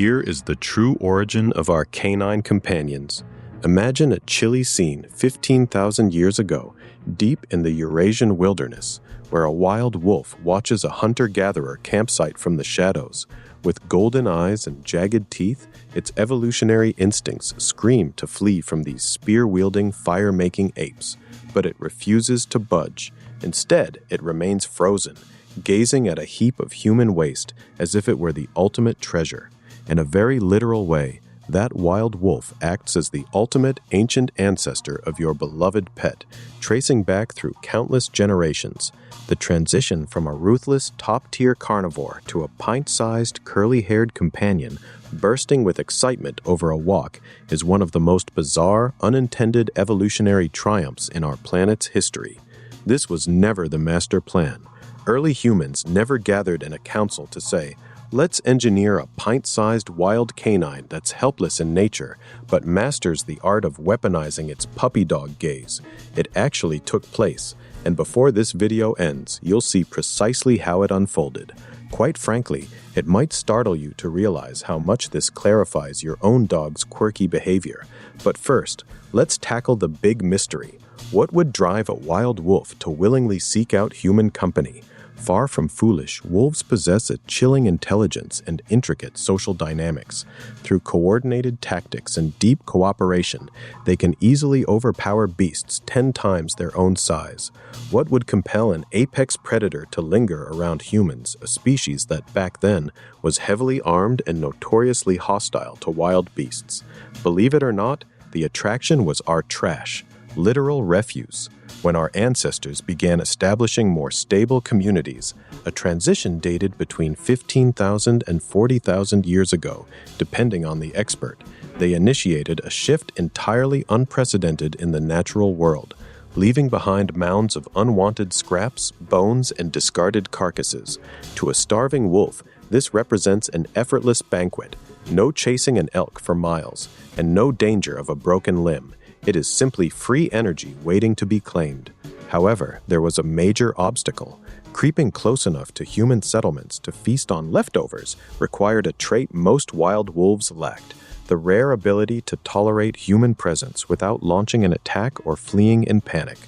Here is the true origin of our canine companions. Imagine a chilly scene 15,000 years ago, deep in the Eurasian wilderness, where a wild wolf watches a hunter-gatherer campsite from the shadows. With golden eyes and jagged teeth, its evolutionary instincts scream to flee from these spear-wielding, fire-making apes, but it refuses to budge. Instead, it remains frozen, gazing at a heap of human waste as if it were the ultimate treasure. In a very literal way, that wild wolf acts as the ultimate ancient ancestor of your beloved pet, tracing back through countless generations. The transition from a ruthless, top-tier carnivore to a pint-sized, curly-haired companion bursting with excitement over a walk is one of the most bizarre, unintended evolutionary triumphs in our planet's history. This was never the master plan. Early humans never gathered in a council to say, "Let's engineer a pint-sized wild canine that's helpless in nature, but masters the art of weaponizing its puppy dog gaze." It actually took place, and before this video ends, you'll see precisely how it unfolded. Quite frankly, it might startle you to realize how much this clarifies your own dog's quirky behavior. But first, let's tackle the big mystery. What would drive a wild wolf to willingly seek out human company? Far from foolish, wolves possess a chilling intelligence and intricate social dynamics. Through coordinated tactics and deep cooperation, they can easily overpower beasts 10 times their own size. What would compel an apex predator to linger around humans, a species that back then was heavily armed and notoriously hostile to wild beasts? Believe it or not, the attraction was our trash, literal refuse. When our ancestors began establishing more stable communities, a transition dated between 15,000 and 40,000 years ago, depending on the expert, they initiated a shift entirely unprecedented in the natural world, leaving behind mounds of unwanted scraps, bones, and discarded carcasses. To a starving wolf, this represents an effortless banquet, no chasing an elk for miles, and no danger of a broken limb. It is simply free energy waiting to be claimed. However, there was a major obstacle. Creeping close enough to human settlements to feast on leftovers required a trait most wild wolves lacked: the rare ability to tolerate human presence without launching an attack or fleeing in panic.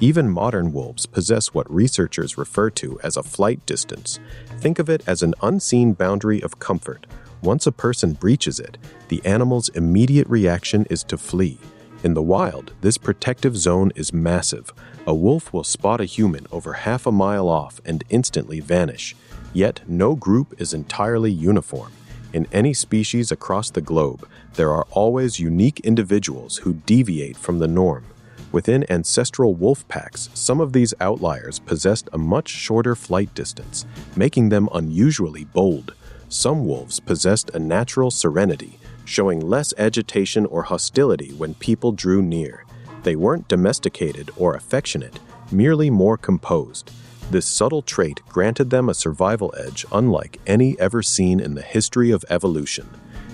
Even modern wolves possess what researchers refer to as a flight distance. Think of it as an unseen boundary of comfort. Once a person breaches it, the animal's immediate reaction is to flee. In the wild, this protective zone is massive. A wolf will spot a human over half a mile off and instantly vanish. Yet, no group is entirely uniform. In any species across the globe, there are always unique individuals who deviate from the norm. Within ancestral wolf packs, some of these outliers possessed a much shorter flight distance, making them unusually bold. Some wolves possessed a natural serenity, showing less agitation or hostility when people drew near. They weren't domesticated or affectionate, merely more composed. This subtle trait granted them a survival edge unlike any ever seen in the history of evolution.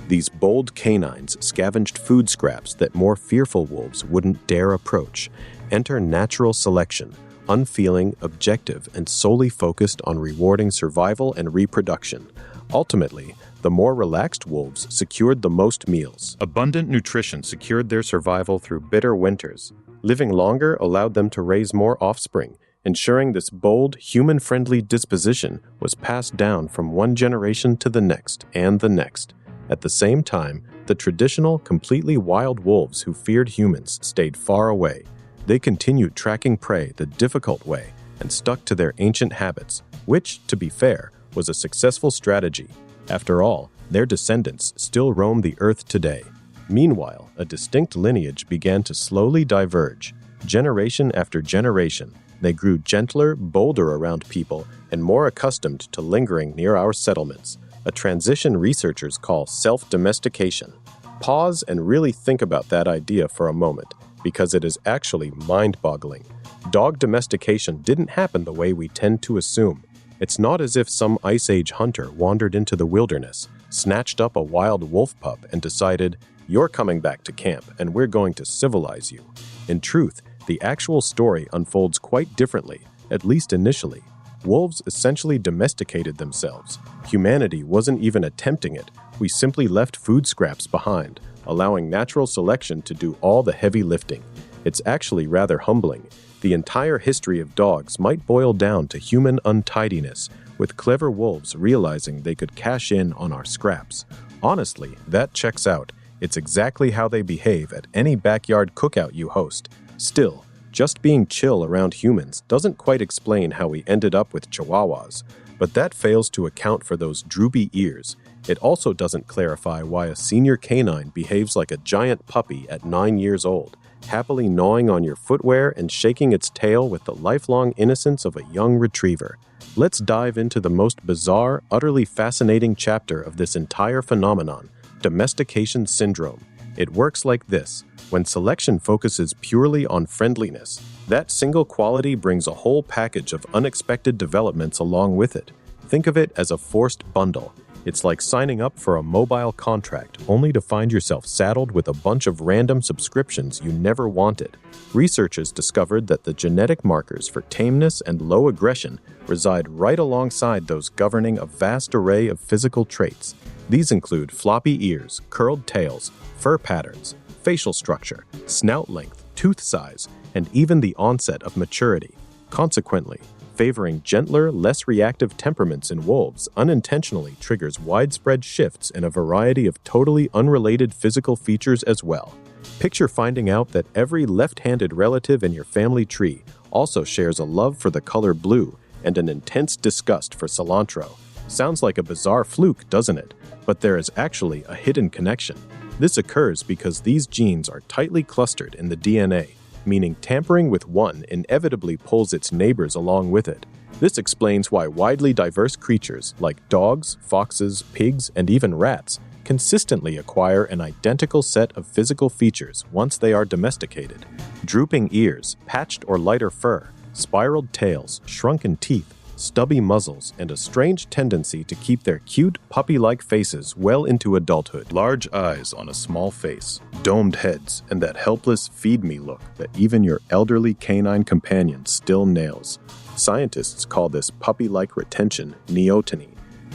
These bold canines scavenged food scraps that more fearful wolves wouldn't dare approach. Enter natural selection, unfeeling, objective, and solely focused on rewarding survival and reproduction. Ultimately, the more relaxed wolves secured the most meals. Abundant nutrition secured their survival through bitter winters. Living longer allowed them to raise more offspring, ensuring this bold, human-friendly disposition was passed down from one generation to the next and the next. At the same time, the traditional, completely wild wolves who feared humans stayed far away. They continued tracking prey the difficult way and stuck to their ancient habits, which, to be fair, was a successful strategy. After all, their descendants still roam the earth today. Meanwhile, a distinct lineage began to slowly diverge. Generation after generation, they grew gentler, bolder around people, and more accustomed to lingering near our settlements, a transition researchers call self-domestication. Pause and really think about that idea for a moment, because it is actually mind-boggling. Dog domestication didn't happen the way we tend to assume. It's not as if some Ice Age hunter wandered into the wilderness, snatched up a wild wolf pup, and decided, "You're coming back to camp, and we're going to civilize you." In truth, the actual story unfolds quite differently, at least initially. Wolves essentially domesticated themselves. Humanity wasn't even attempting it. We simply left food scraps behind, allowing natural selection to do all the heavy lifting. It's actually rather humbling. The entire history of dogs might boil down to human untidiness, with clever wolves realizing they could cash in on our scraps. Honestly, that checks out. It's exactly how they behave at any backyard cookout you host. Still, just being chill around humans doesn't quite explain how we ended up with chihuahuas, but that fails to account for those droopy ears. It also doesn't clarify why a senior canine behaves like a giant puppy at 9 years old, happily gnawing on your footwear and shaking its tail with the lifelong innocence of a young retriever. Let's dive into the most bizarre, utterly fascinating chapter of this entire phenomenon, domestication syndrome. It works like this. When selection focuses purely on friendliness, that single quality brings a whole package of unexpected developments along with it. Think of it as a forced bundle. It's like signing up for a mobile contract only to find yourself saddled with a bunch of random subscriptions you never wanted. Researchers discovered that the genetic markers for tameness and low aggression reside right alongside those governing a vast array of physical traits. These include floppy ears, curled tails, fur patterns, facial structure, snout length, tooth size, and even the onset of maturity. Consequently, favoring gentler, less reactive temperaments in wolves unintentionally triggers widespread shifts in a variety of totally unrelated physical features as well. Picture finding out that every left-handed relative in your family tree also shares a love for the color blue and an intense disgust for cilantro. Sounds like a bizarre fluke, doesn't it? But there is actually a hidden connection. This occurs because these genes are tightly clustered in the DNA, meaning tampering with one inevitably pulls its neighbors along with it. This explains why widely diverse creatures like dogs, foxes, pigs, and even rats consistently acquire an identical set of physical features once they are domesticated. Drooping ears, patched or lighter fur, spiraled tails, shrunken teeth, stubby muzzles, and a strange tendency to keep their cute, puppy-like faces well into adulthood. Large eyes on a small face, domed heads, and that helpless feed-me look that even your elderly canine companion still nails. Scientists call this puppy-like retention neoteny.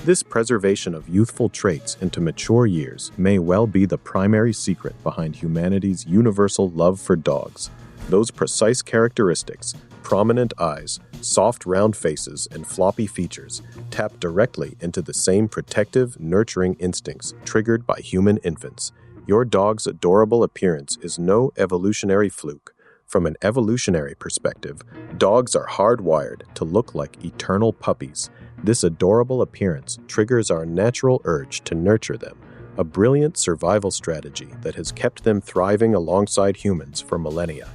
This preservation of youthful traits into mature years may well be the primary secret behind humanity's universal love for dogs. Those precise characteristics, prominent eyes, soft round faces, and floppy features, tap directly into the same protective, nurturing instincts triggered by human infants. Your dog's adorable appearance is no evolutionary fluke. From an evolutionary perspective, dogs are hardwired to look like eternal puppies. This adorable appearance triggers our natural urge to nurture them, a brilliant survival strategy that has kept them thriving alongside humans for millennia.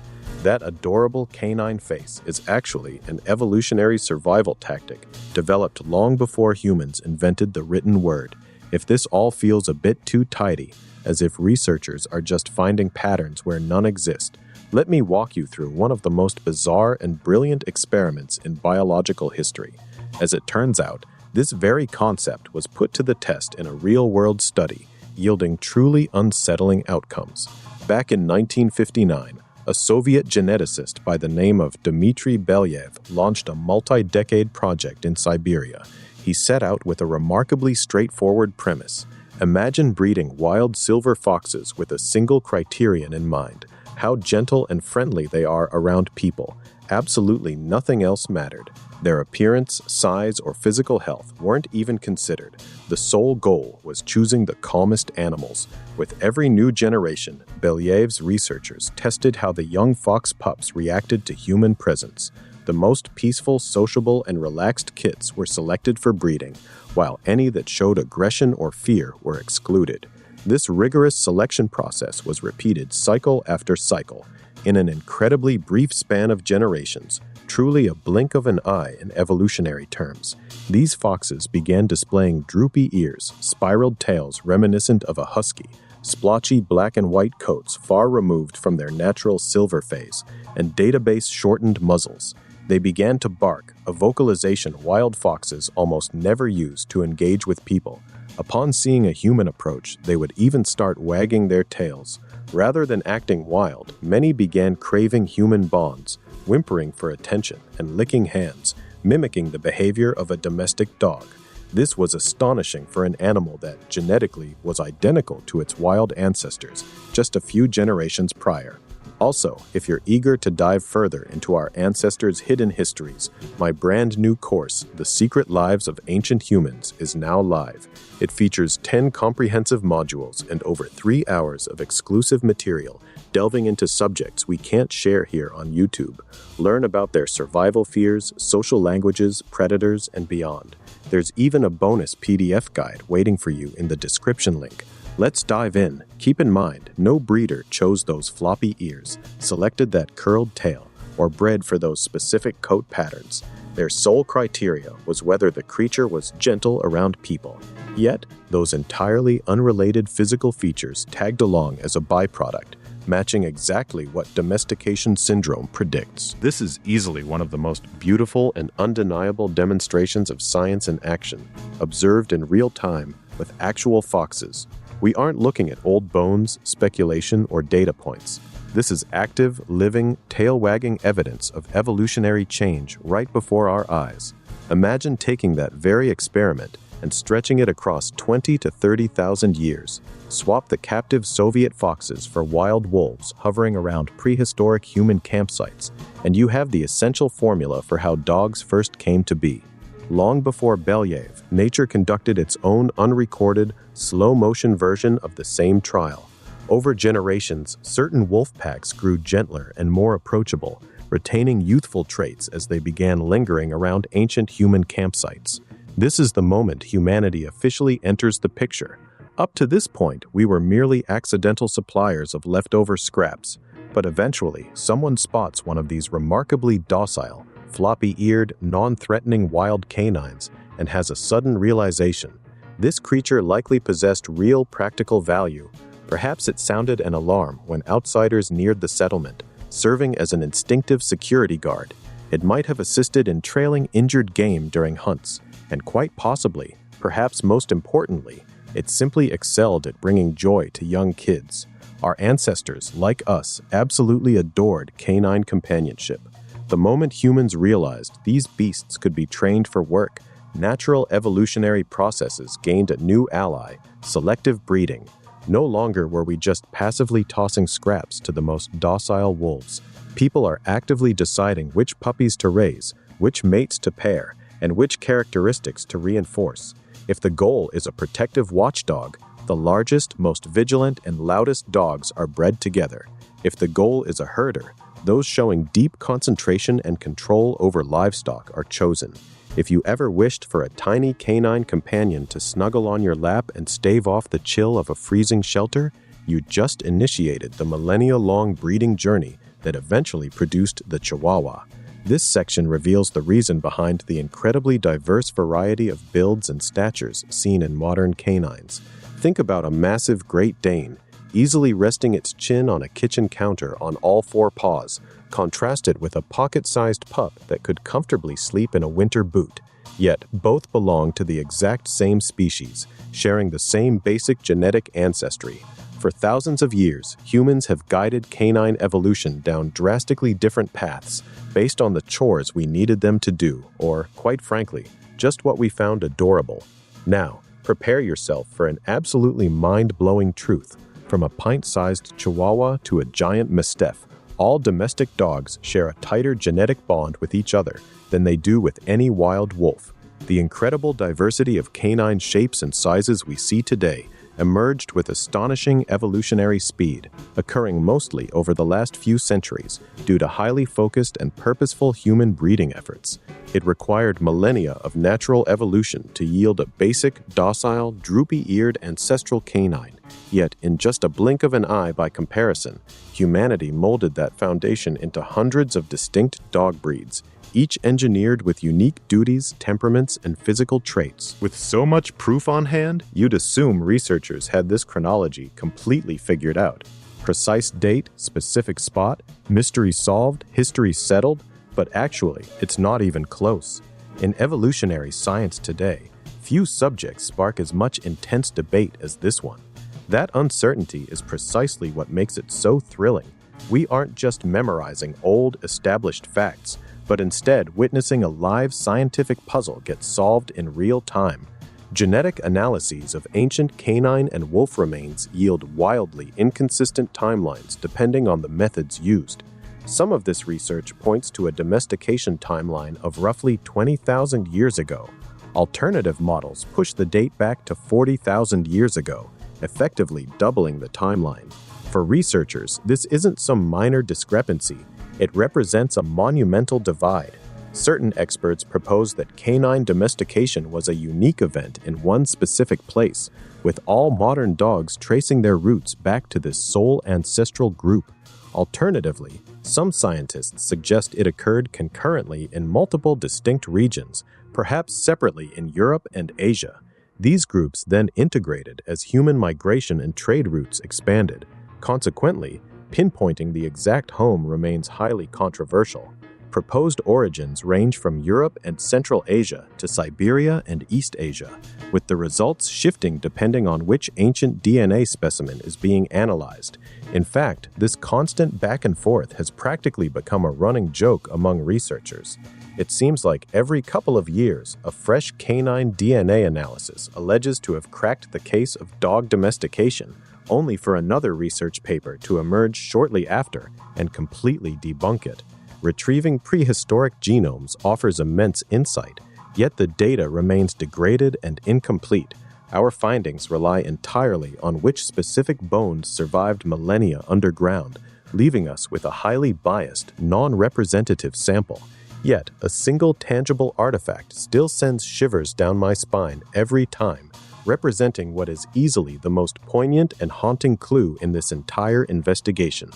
That adorable canine face is actually an evolutionary survival tactic developed long before humans invented the written word. If this all feels a bit too tidy, as if researchers are just finding patterns where none exist, let me walk you through one of the most bizarre and brilliant experiments in biological history. As it turns out, this very concept was put to the test in a real-world study, yielding truly unsettling outcomes. Back in 1959, a Soviet geneticist by the name of Dmitry Belyaev launched a multi-decade project in Siberia. He set out with a remarkably straightforward premise. Imagine breeding wild silver foxes with a single criterion in mind: how gentle and friendly they are around people. Absolutely nothing else mattered. Their appearance, size, or physical health weren't even considered. The sole goal was choosing the calmest animals. With every new generation, Belyaev's researchers tested how the young fox pups reacted to human presence. The most peaceful, sociable, and relaxed kits were selected for breeding, while any that showed aggression or fear were excluded. This rigorous selection process was repeated cycle after cycle. In an incredibly brief span of generations, truly a blink of an eye in evolutionary terms, these foxes began displaying droopy ears, spiraled tails reminiscent of a husky, splotchy black and white coats far removed from their natural silver phase, and database-shortened muzzles. They began to bark, a vocalization wild foxes almost never use to engage with people. Upon seeing a human approach, they would even start wagging their tails. Rather than acting wild, many began craving human bonds, whimpering for attention and licking hands. mimicking the behavior of a domestic dog. This was astonishing for an animal that genetically was identical to its wild ancestors just a few generations prior. Also, if you're eager to dive further into our ancestors' hidden histories, my brand new course, The Secret Lives of Ancient Humans, is now live. It features 10 comprehensive modules and over 3 hours of exclusive material, delving into subjects we can't share here on YouTube. Learn about their survival fears, social languages, predators, and beyond. There's even a bonus PDF guide waiting for you in the description link. Let's dive in. Keep in mind, no breeder chose those floppy ears, selected that curled tail, or bred for those specific coat patterns. Their sole criteria was whether the creature was gentle around people. Yet, those entirely unrelated physical features tagged along as a byproduct, matching exactly what domestication syndrome predicts. This is easily one of the most beautiful and undeniable demonstrations of science in action, observed in real time with actual foxes. We aren't looking at old bones, speculation, or data points. This is active, living, tail-wagging evidence of evolutionary change right before our eyes. Imagine taking that very experiment and stretching it across 20 to 30,000 years. Swap the captive Soviet foxes for wild wolves hovering around prehistoric human campsites, and you have the essential formula for how dogs first came to be. Long before Belyaev, nature conducted its own unrecorded, slow-motion version of the same trial. Over generations, certain wolf packs grew gentler and more approachable, retaining youthful traits as they began lingering around ancient human campsites. This is the moment humanity officially enters the picture. Up to this point, we were merely accidental suppliers of leftover scraps, but eventually, someone spots one of these remarkably docile, floppy-eared, non-threatening wild canines and has a sudden realization. This creature likely possessed real practical value. Perhaps it sounded an alarm when outsiders neared the settlement, serving as an instinctive security guard. It might have assisted in trailing injured game during hunts, and quite possibly, perhaps most importantly, it simply excelled at bringing joy to young kids. Our ancestors, like us, absolutely adored canine companionship. The moment humans realized these beasts could be trained for work, natural evolutionary processes gained a new ally: selective breeding. No longer were we just passively tossing scraps to the most docile wolves. People are actively deciding which puppies to raise, which mates to pair, and which characteristics to reinforce. If the goal is a protective watchdog, the largest, most vigilant, and loudest dogs are bred together. If the goal is a herder, those showing deep concentration and control over livestock are chosen. If you ever wished for a tiny canine companion to snuggle on your lap and stave off the chill of a freezing shelter, you just initiated the millennia-long breeding journey that eventually produced the Chihuahua. This section reveals the reason behind the incredibly diverse variety of builds and statures seen in modern canines. Think about a massive Great Dane, easily resting its chin on a kitchen counter on all four paws, contrasted with a pocket-sized pup that could comfortably sleep in a winter boot. Yet, both belong to the exact same species, sharing the same basic genetic ancestry. For thousands of years, humans have guided canine evolution down drastically different paths, based on the chores we needed them to do, or, quite frankly, just what we found adorable. Now, prepare yourself for an absolutely mind-blowing truth. From a pint-sized Chihuahua to a giant Mastiff, all domestic dogs share a tighter genetic bond with each other than they do with any wild wolf. The incredible diversity of canine shapes and sizes we see today emerged with astonishing evolutionary speed, occurring mostly over the last few centuries due to highly focused and purposeful human breeding efforts. It required millennia of natural evolution to yield a basic, docile, droopy-eared ancestral canine. Yet, in just a blink of an eye by comparison, humanity molded that foundation into hundreds of distinct dog breeds, each engineered with unique duties, temperaments, and physical traits. With so much proof on hand, you'd assume researchers had this chronology completely figured out. Precise date, specific spot, mystery solved, history settled, but actually, it's not even close. In evolutionary science today, few subjects spark as much intense debate as this one. That uncertainty is precisely what makes it so thrilling. We aren't just memorizing old, established facts. but instead witnessing a live scientific puzzle get solved in real time. Genetic analyses of ancient canine and wolf remains yield wildly inconsistent timelines depending on the methods used. Some of this research points to a domestication timeline of roughly 20,000 years ago. Alternative models push the date back to 40,000 years ago, effectively doubling the timeline. For researchers, this isn't some minor discrepancy. It represents a monumental divide. Certain experts propose that canine domestication was a unique event in one specific place, with all modern dogs tracing their roots back to this sole ancestral group. Alternatively, some scientists suggest it occurred concurrently in multiple distinct regions, perhaps separately in Europe and Asia. These groups then integrated as human migration and trade routes expanded. Consequently, pinpointing the exact home remains highly controversial. Proposed origins range from Europe and Central Asia to Siberia and East Asia, with the results shifting depending on which ancient DNA specimen is being analyzed. In fact, this constant back and forth has practically become a running joke among researchers. It seems like every couple of years, a fresh canine DNA analysis alleges to have cracked the case of dog domestication, only for another research paper to emerge shortly after and completely debunk it. Retrieving prehistoric genomes offers immense insight, yet the data remains degraded and incomplete. Our findings rely entirely on which specific bones survived millennia underground, leaving us with a highly biased, non-representative sample. Yet, a single tangible artifact still sends shivers down my spine every time, representing what is easily the most poignant and haunting clue in this entire investigation.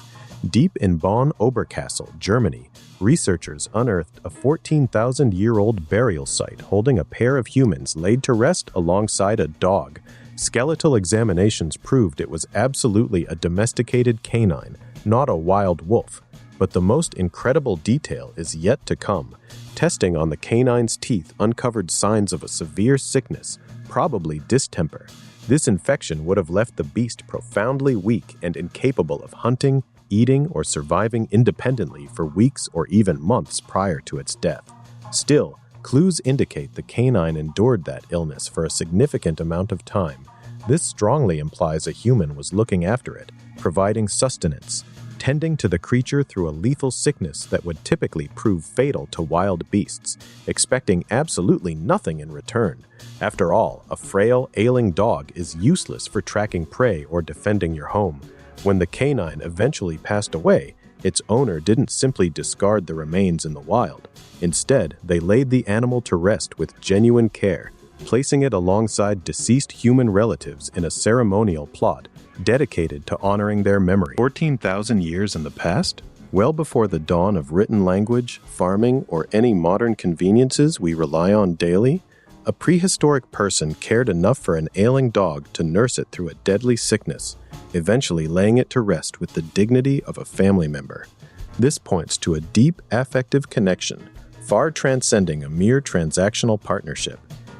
Deep in Bonn-Oberkassel, Germany, researchers unearthed a 14,000-year-old burial site holding a pair of humans laid to rest alongside a dog. Skeletal examinations proved it was absolutely a domesticated canine, not a wild wolf. But the most incredible detail is yet to come. Testing on the canine's teeth uncovered signs of a severe sickness, probably distemper. This infection would have left the beast profoundly weak and incapable of hunting, eating, or surviving independently for weeks or even months prior to its death. Still, clues indicate the canine endured that illness for a significant amount of time. This strongly implies a human was looking after it, providing sustenance, tending to the creature through a lethal sickness that would typically prove fatal to wild beasts, expecting absolutely nothing in return. After all, a frail, ailing dog is useless for tracking prey or defending your home. When the canine eventually passed away, its owner didn't simply discard the remains in the wild. Instead, they laid the animal to rest with genuine care, placing it alongside deceased human relatives in a ceremonial plot dedicated to honoring their memory. 14,000 years in the past? Well before the dawn of written language, farming, or any modern conveniences we rely on daily, a prehistoric person cared enough for an ailing dog to nurse it through a deadly sickness, eventually laying it to rest with the dignity of a family member. This points to a deep affective connection, far transcending a mere transactional partnership.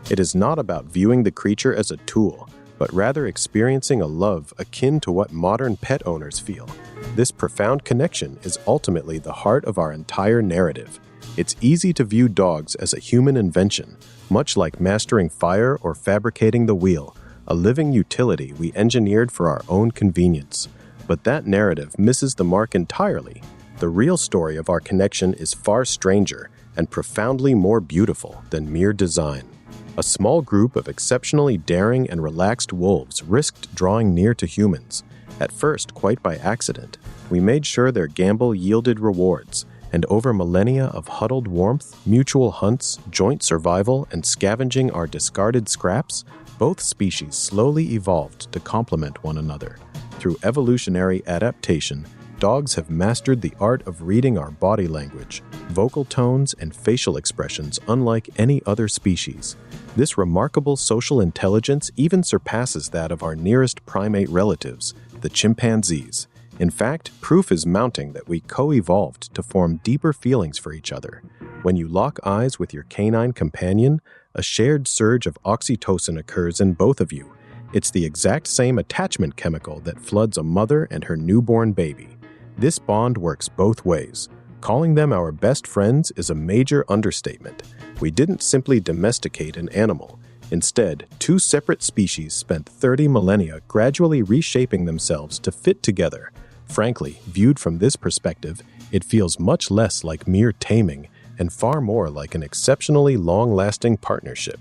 It is not about viewing the creature as a tool, but rather experiencing a love akin to what modern pet owners feel. This profound connection is ultimately the heart of our entire narrative. It's easy to view dogs as a human invention, much like mastering fire or fabricating the wheel, a living utility we engineered for our own convenience. But that narrative misses the mark entirely. The real story of our connection is far stranger and profoundly more beautiful than mere design. A small group of exceptionally daring and relaxed wolves risked drawing near to humans. At first, quite by accident, we made sure their gamble yielded rewards, and over millennia of huddled warmth, mutual hunts, joint survival, and scavenging our discarded scraps, both species slowly evolved to complement one another. Through evolutionary adaptation, dogs have mastered the art of reading our body language, vocal tones, and facial expressions unlike any other species. This remarkable social intelligence even surpasses that of our nearest primate relatives, the chimpanzees. In fact, proof is mounting that we co-evolved to form deeper feelings for each other. When you lock eyes with your canine companion, a shared surge of oxytocin occurs in both of you. It's the exact same attachment chemical that floods a mother and her newborn baby. This bond works both ways. Calling them our best friends is a major understatement. We didn't simply domesticate an animal. Instead, two separate species spent 30 millennia gradually reshaping themselves to fit together. Frankly, viewed from this perspective, it feels much less like mere taming and far more like an exceptionally long-lasting partnership.